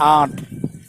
8,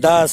10,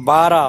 12,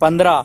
15,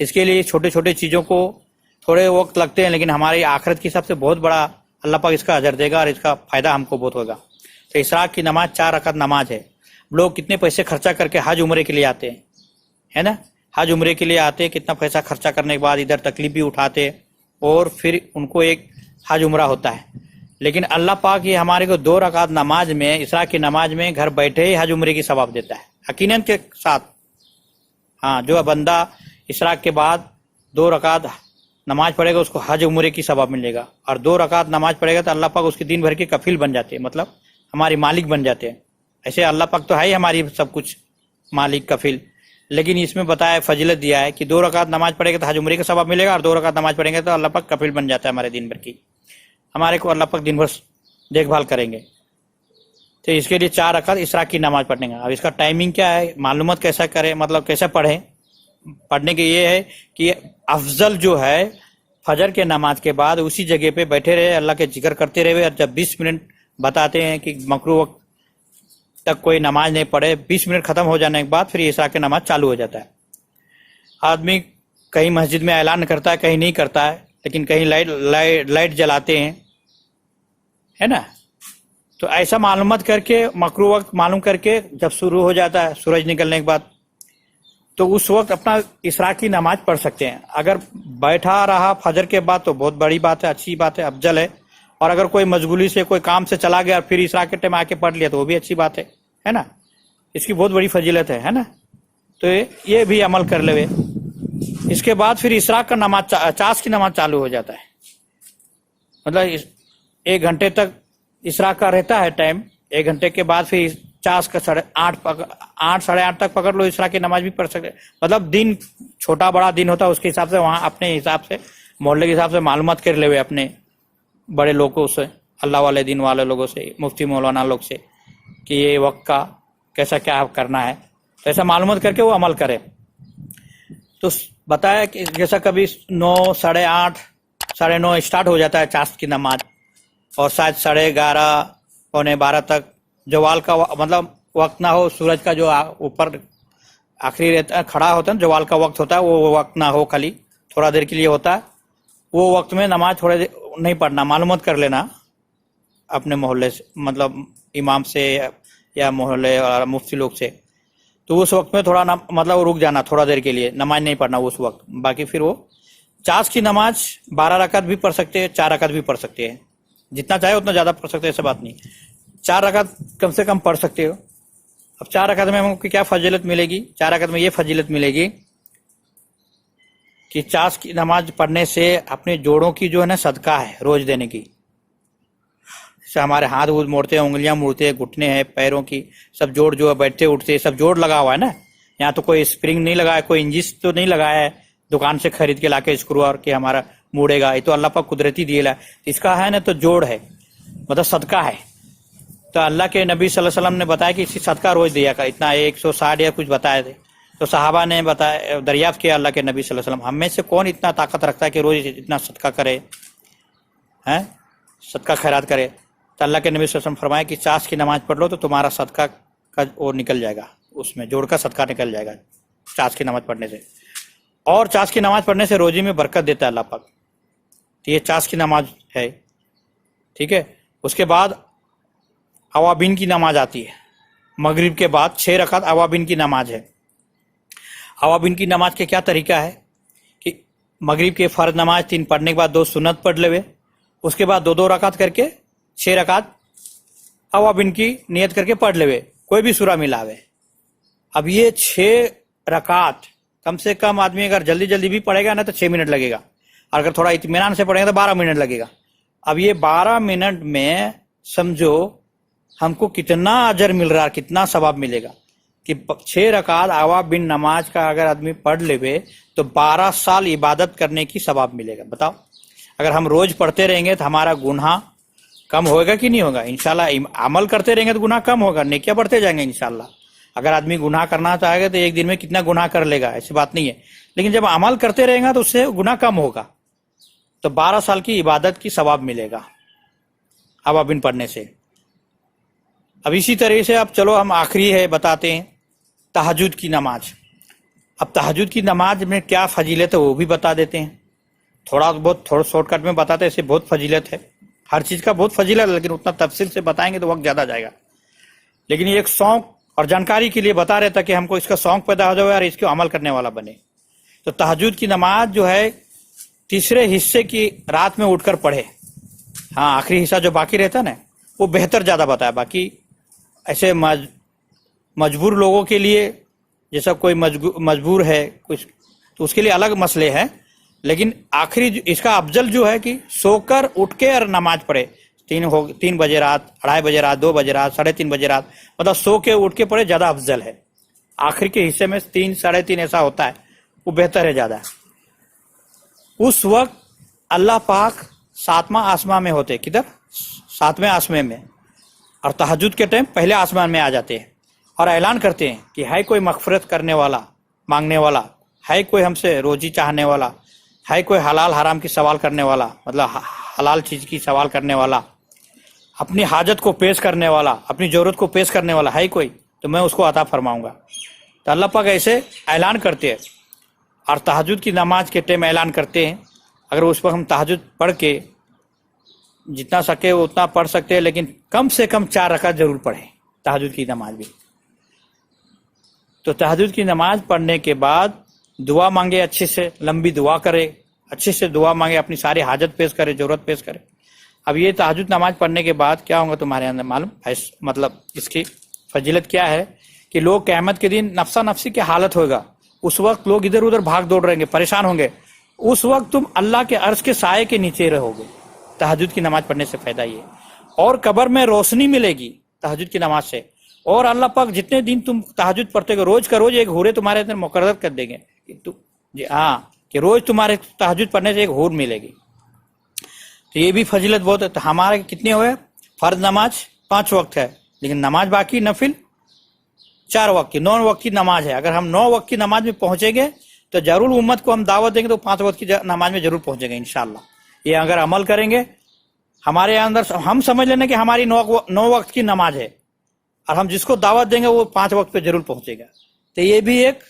اس کے لیے چھوٹے چھوٹے چیزوں کو تھوڑے وقت لگتے ہیں، لیکن ہماری آخرت کی سب سے بہت بڑا اللہ پاک اس کا اجر دے گا اور اس کا فائدہ ہم کو بہت ہوگا۔ تو اشراق کی نماز 4 رکعت نماز ہے۔ لوگ کتنے پیسے خرچہ کر کے حج عمرے کے لیے آتے ہیں، ہے نا، حج عمرے کے لیے آتے، کتنا پیسہ خرچہ کرنے کے بعد ادھر تکلیف بھی اٹھاتے اور پھر ان کو ایک حج عمرہ ہوتا ہے۔ لیکن اللہ پاک یہ ہمارے کو 2 رکعت نماز میں، اشراق کی نماز میں گھر بیٹھے ہی حج عمرے کی ثواب دیتا ہے یقیناً کے ساتھ۔ ہاں، جو بندہ اشراق کے بعد 2 رکعت نماز پڑھے گا اس کو حج عمرے کی ثواب ملے گا، اور 2 رکعت نماز پڑھے گا تو اللہ پاک اس کے دن بھر کے کفیل بن جاتے ہیں، مطلب ہماری مالک بن جاتے ہیں۔ ایسے اللہ پاک تو ہے ہی ہماری سب کچھ مالک کفیل، لیکن اس میں بتایا فضیلت دیا ہے کہ 2 رکعت نماز پڑھے گا تو حج عمرے کا ثواب ملے گا، اور 2 رکعت نماز پڑھیں گے تو اللہ پاک کفیل بن جاتا ہے ہمارے دن بھر کی، ہمارے کو اللہ پاک دن بھر دیکھ بھال کریں گے۔ تو اس کے لیے 4 رکعت اشراق کی نماز پڑھنے کا۔ اب اس کا ٹائمنگ کیا ہے، معلومات کیسا کریں، مطلب کیسے پڑھیں، پڑھنے کے یہ ہے کہ افضل جو ہے فجر کے نماز کے بعد اسی جگہ پہ بیٹھے رہے، اللہ کے ذکر کرتے رہے، اور جب 20 منٹ بتاتے ہیں کہ مکروہ وقت تک کوئی نماز نہیں پڑھے، 20 منٹ ختم ہو جانے کے بعد پھر عشاء کی نماز چالو ہو جاتا ہے۔ آدمی کہیں مسجد میں اعلان کرتا ہے، کہیں نہیں کرتا ہے، لیکن کہیں لائٹ جلاتے ہیں، ہے نا، تو ایسا معلومات کر کے مکروہ وقت معلوم کر کے جب شروع ہو جاتا ہے سورج نکلنے کے بعد، تو اس وقت اپنا اشراق کی نماز پڑھ سکتے ہیں۔ اگر بیٹھا رہا فجر کے بعد تو بہت بڑی بات ہے، اچھی بات ہے، افضل ہے، اور اگر کوئی مشغولی سے کوئی کام سے چلا گیا پھر اشراق کے ٹائم آ کے پڑھ لیا تو وہ بھی اچھی بات ہے نا، اس کی بہت بڑی فضیلت ہے نا، تو یہ بھی عمل کر لے۔ اس کے بعد پھر اشراق کا نماز چاش کی نماز چالو ہو جاتا ہے، مطلب 1 گھنٹے تک اشراق کا رہتا ہے ٹائم، 1 گھنٹے کے بعد پھر چاش کا 8 ساڑھے 8 تک پکڑ لو، اشراق کی نماز بھی پڑھ سکتے، مطلب دن چھوٹا بڑا دن ہوتا ہے اس کے حساب سے وہاں اپنے حساب سے محلے کے حساب سے معلومات کر لے ہوئے اپنے بڑے لوگوں سے، اللہ والے دین والے لوگوں سے، مفتی مولانا لوگ سے، کہ یہ وقت کا کیسا کیا کرنا ہے، تو ایسا معلومات کر کے وہ عمل کرے۔ تو بتایا کہ جیسا کبھی 9 ساڑھے 8 ساڑھے 9 اسٹارٹ ہو جاتا ہے چاش کی نماز، اور شاید 11:30 پونے 12 تک زوال کا مطلب وقت نہ ہو، سورج کا جو اوپر آخری رہتا ہے کھڑا ہوتا ہے زوال کا وقت ہوتا ہے، وہ وقت نہ ہو، خالی تھوڑا دیر کے لیے ہوتا ہے، وہ وقت میں نماز تھوڑے دیر نہیں پڑھنا، معلومات کر لینا اپنے محلے سے، مطلب امام سے یا محلے اور مفتی لوگ سے، تو اس وقت میں تھوڑا مطلب رک جانا تھوڑا دیر کے لیے، نماز نہیں پڑھنا اس وقت۔ باقی پھر وہ چاش کی نماز 12 رکعت بھی پڑھ سکتے ہیں، 4 رکعت بھی پڑھ سکتے ہیں، جتنا چاہے اتنا زیادہ پڑھ سکتے ہیں، ایسا بات نہیں، 4 رکعت کم سے کم پڑھ سکتے ہو۔ اب 4 رکعت میں ہم کو کیا فضیلت ملے گی؟ 4 رکعت میں یہ فضیلت ملے گی کہ چاش کی نماز پڑھنے سے اپنے جوڑوں کی جو ہے نا صدقہ ہے روز دینے کی، جیسے ہمارے ہاتھ موڑتے ہیں، انگلیاں موڑتے ہیں، گھٹنے ہیں، پیروں کی سب جوڑ جو ہے بیٹھتے اٹھتے سب جوڑ لگا ہوا ہے نا، یہاں تو کوئی اسپرنگ نہیں لگا ہے، کوئی انجس تو نہیں لگایا ہے دکان سے خرید کے لا کے اسکرو اور کہ ہمارا موڑے گا، یہ تو اللہ پاک قدرتی دیلا ہے، اس کا ہے نا تو جوڑ ہے، مطلب صدقہ ہے۔ تو اللہ کے نبی صلی اللہ علیہ وسلم نے بتایا کہ اسی صدقہ روز دیا کر، اتنا 160 یا کچھ بتائے تھے، تو صحابہ نے بتایا، دریافت کیا اللہ کے نبی صلی اللہ علیہ وسلم، ہم میں سے کون اتنا طاقت رکھتا ہے کہ روز اتنا صدقہ کرے، ہیں صدقہ خیرات کرے؟ تو اللہ کے نبی صلی اللہ علیہ وسلم فرمایا کہ چاش کی نماز پڑھ لو تو تمہارا صدقہ کا وہ نکل جائے گا، اس میں جوڑ کا صدقہ نکل جائے گا چاش کی نماز پڑھنے سے، اور چاش کی نماز پڑھنے سے روزی میں برکت دیتا ہے اللہ پاک، تو یہ چاش کی نماز ہے، ٹھیک ہے۔ اس کے بعد اوابین کی نماز آتی ہے، مغرب کے بعد 6 رکعت اوابین کی نماز ہے۔ اوابین کی نماز کے کیا طریقہ ہے کہ مغرب کے فرض نماز 3 پڑھنے کے بعد 2 سنت پڑھ لے، اس کے بعد 2 رکعت کر کے 6 رکعت اوابین کی نیت کر کے پڑھ لے، کوئی بھی سورہ ملاوے۔ اب یہ 6 رکعت کم سے کم آدمی اگر جلدی جلدی بھی پڑھے گا نا تو 6 منٹ لگے گا، اور اگر تھوڑا اطمینان سے پڑھے گا تو 12 منٹ لگے گا۔ اب یہ 12 منٹ میں سمجھو ہم کو کتنا اجر مل رہا ہے، کتنا ثواب ملے گا کہ 6 رکعت اوابین نماز کا اگر آدمی پڑھ لے تو 12 سال عبادت کرنے کی ثواب ملے گا۔ بتاؤ، اگر ہم روز پڑھتے رہیں گے تو ہمارا گناہ کم ہوگا کہ نہیں ہوگا؟ انشاءاللہ عمل کرتے رہیں گے تو گناہ کم ہوگا، نیکیاں بڑھتے جائیں گے انشاءاللہ۔ اگر آدمی گناہ کرنا چاہے گا تو ایک دن میں کتنا گناہ کر لے گا، ایسی بات نہیں ہے، لیکن جب عمل کرتے رہیں گا تو اس سے گناہ کم ہوگا، تو 12 سال کی عبادت کی ثواب ملے گا اوابین پڑھنے سے۔ اب اسی طرح سے اب چلو ہم آخری ہے بتاتے ہیں تہجد کی نماز۔ اب تہجد کی نماز میں کیا فضیلت ہے وہ بھی بتا دیتے ہیں، تھوڑا شارٹ کٹ میں بتاتے ہیں، اسے بہت فضیلت ہے، ہر چیز کا بہت فضیلت ہے، لیکن اتنا تفصیل سے بتائیں گے تو وقت زیادہ جائے گا. لیکن یہ ایک شوق اور جانکاری کے لیے بتا رہے تھا کہ ہم کو اس کا شوق پیدا ہو جائے اور اس کو عمل کرنے والا بنے. تو تہجد کی نماز جو ہے تیسرے حصے کی رات میں اٹھ کر پڑھے. ہاں آخری حصہ جو باقی رہتا نا وہ بہتر زیادہ بتایا. باقی ایسے مجبور لوگوں کے لیے، جیسا کوئی مجبور ہے کچھ، تو اس کے لیے الگ مسئلے ہیں. لیکن آخری اس کا افضل جو ہے کہ سو کر اٹھ کے اور نماز پڑھے. 3 بجے رات، 2:30 بجے رات، 2 بجے رات، 3:30 بجے رات، مطلب سو کے اٹھ کے پڑھے، زیادہ افضل ہے. آخری کے حصے میں 3 ساڑھے 3 ایسا ہوتا ہے، وہ بہتر ہے زیادہ. اس وقت اللہ پاک 7واں آسمان میں ہوتے. کدھر؟ 7ویں آسمان میں. اور تہجد کے ٹائم پہلے آسمان میں آ جاتے ہیں اور اعلان کرتے ہیں کہ ہے کوئی مغفرت کرنے والا، مانگنے والا، ہے کوئی ہم سے روزی چاہنے والا، ہے کوئی حلال حرام کی سوال کرنے والا، مطلب حلال چیز کی سوال کرنے والا، اپنی حاجت کو پیش کرنے والا، اپنی ضرورت کو پیش کرنے والا ہے کوئی، تو میں اس کو عطا فرماؤں گا. تو اللہ پاک ایسے اعلان کرتے ہیں. اور تہجد کی نماز کے ٹائم اعلان کرتے ہیں. اگر اس پر ہم تہجد پڑھ کے جتنا سکے اتنا پڑھ سکتے ہیں، لیکن کم سے کم 4 رکعت ضرور پڑھیں تہجد کی نماز بھی. تو تہجد کی نماز پڑھنے کے بعد دعا مانگے، اچھے سے لمبی دعا کرے، اچھے سے دعا مانگے، اپنی ساری حاجت پیش کرے، ضرورت پیش کرے. اب یہ تہجد نماز پڑھنے کے بعد کیا ہوگا تمہارے اندر معلوم ہے؟ مطلب اس کی فضیلت کیا ہے کہ لوگ قیامت کے دن نفسا نفسی کی حالت ہوگا. اس وقت لوگ ادھر ادھر بھاگ دوڑ رہیں گے، پریشان ہوں گے. اس وقت تم اللہ کے عرش کے سائے کے نیچے رہو گے. تہجد کی نماز پڑھنے سے فائدہ یہ. اور قبر میں روشنی ملے گی تہجد کی نماز سے. اور اللہ پاک جتنے دن تم تہجد پڑھتے گے، روز کا روز ایک حورے تمہارے اندر مقرر کر دیں گے کہ روز تمہارے تہجد پڑھنے سے ایک حور ملے گی. تو یہ بھی فضیلت بہت ہے. تو ہمارے کتنے ہوئے؟ فرض نماز 5 وقت ہے، لیکن نماز باقی نفل 4 وقت کی، 9 وقت کی نماز ہے. اگر ہم 9 وقت کی نماز میں پہنچیں گے تو ضرور امت کو ہم دعوت دیں گے، تو 5 وقت کی نماز میں ضرور پہنچیں گے انشاءاللہ. یہ اگر عمل کریں گے، ہمارے اندر ہم سمجھ لینا کہ ہماری 9 وقت کی نماز ہے، اور ہم جس کو دعوت دیں گے وہ 5 وقت پہ ضرور پہنچے گا. تو یہ بھی ایک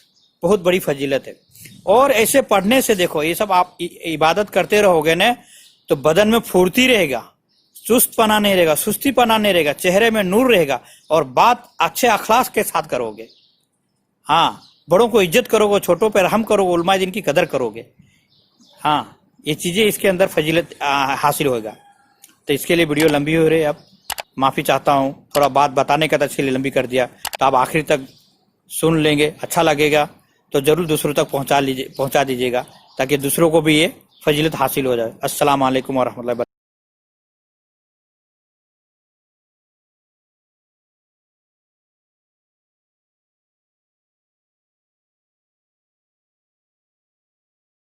بہت بڑی فضیلت ہے. اور ایسے پڑھنے سے دیکھو، یہ سب آپ عبادت کرتے رہو گے نا تو بدن میں پھرتی رہے گا، سست پنا نہیں رہے گا، سستی پنا نہیں رہے گا، چہرے میں نور رہے گا، اور بات اچھے اخلاق کے ساتھ کرو گے. ہاں بڑوں کو عزت کرو گے، چھوٹوں پہ رحم کرو گے، علماء دین کی قدر کرو گے. ہاں یہ چیزیں اس کے اندر فضیلت حاصل ہوگا. تو اس کے لیے ویڈیو لمبی ہو رہی ہے، اب معافی چاہتا ہوں، تھوڑا بات بتانے کا تھا اس لیے لمبی کر دیا. تو آپ آخر تک سن لیں گے، اچھا لگے گا تو ضرور دوسروں تک پہنچا دیجیے گا، تاکہ دوسروں کو بھی یہ فضیلت حاصل ہو جائے. السلام علیکم ورحمۃ اللہ وبرکاتہ.